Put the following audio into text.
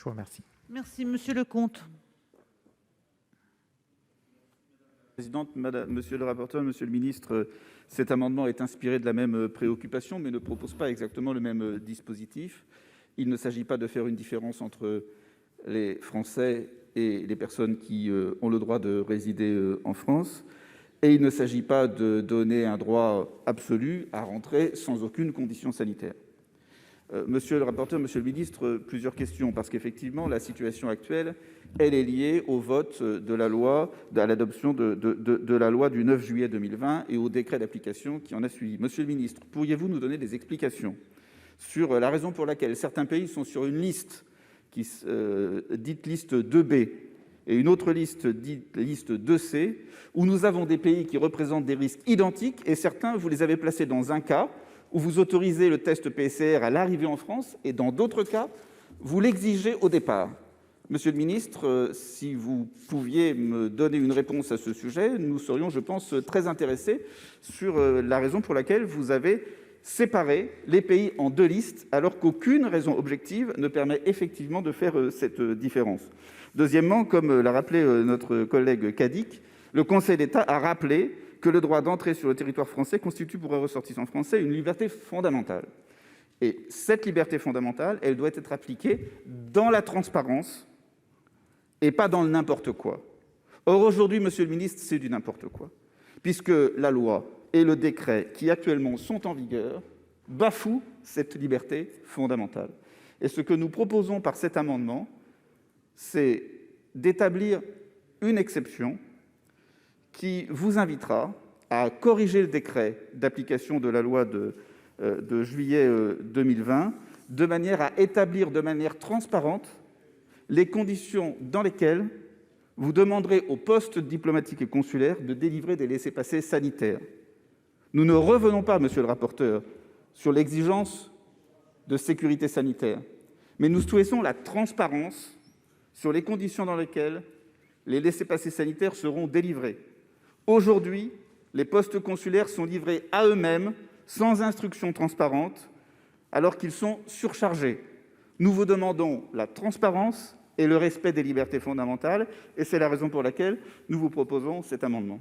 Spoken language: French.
Je vous remercie. Merci, monsieur Leconte. Présidente, monsieur le rapporteur, monsieur le ministre, cet amendement est inspiré de la même préoccupation, mais ne propose pas exactement le même dispositif. Il ne s'agit pas de faire une différence entre les Français et les personnes qui ont le droit de résider en France, et il ne s'agit pas de donner un droit absolu à rentrer sans aucune condition sanitaire. Monsieur le rapporteur, monsieur le ministre, plusieurs questions, parce qu'effectivement, la situation actuelle, elle est liée au vote de la loi, à l'adoption de la loi du 9 juillet 2020 et au décret d'application qui en a suivi. Monsieur le ministre, pourriez-vous nous donner des explications sur la raison pour laquelle certains pays sont sur une liste dite liste 2B et une autre liste dite liste 2C, où nous avons des pays qui représentent des risques identiques, et certains, vous les avez placés dans un cas où vous autorisez le test PCR à l'arrivée en France, et dans d'autres cas, vous l'exigez au départ. Monsieur le ministre, si vous pouviez me donner une réponse à ce sujet, nous serions, je pense, très intéressés sur la raison pour laquelle vous avez séparé les pays en deux listes, alors qu'aucune raison objective ne permet effectivement de faire cette différence. Deuxièmement, comme l'a rappelé notre collègue Cadic, le Conseil d'État a rappelé que le droit d'entrer sur le territoire français constitue pour un ressortissant français une liberté fondamentale. Et cette liberté fondamentale, elle doit être appliquée dans la transparence et pas dans le n'importe quoi. Or, aujourd'hui, monsieur le ministre, c'est du n'importe quoi, puisque la loi et le décret qui actuellement sont en vigueur bafouent cette liberté fondamentale. Et ce que nous proposons par cet amendement, c'est d'établir une exception qui vous invitera à corriger le décret d'application de la loi de juillet 2020, de manière à établir de manière transparente les conditions dans lesquelles vous demanderez aux postes diplomatiques et consulaires de délivrer des laissez-passer sanitaires. Nous ne revenons pas, monsieur le rapporteur, sur l'exigence de sécurité sanitaire, mais nous souhaitons la transparence sur les conditions dans lesquelles les laissez-passer sanitaires seront délivrés. Aujourd'hui, les postes consulaires sont livrés à eux-mêmes, sans instruction transparente, alors qu'ils sont surchargés. Nous vous demandons la transparence et le respect des libertés fondamentales, et c'est la raison pour laquelle nous vous proposons cet amendement.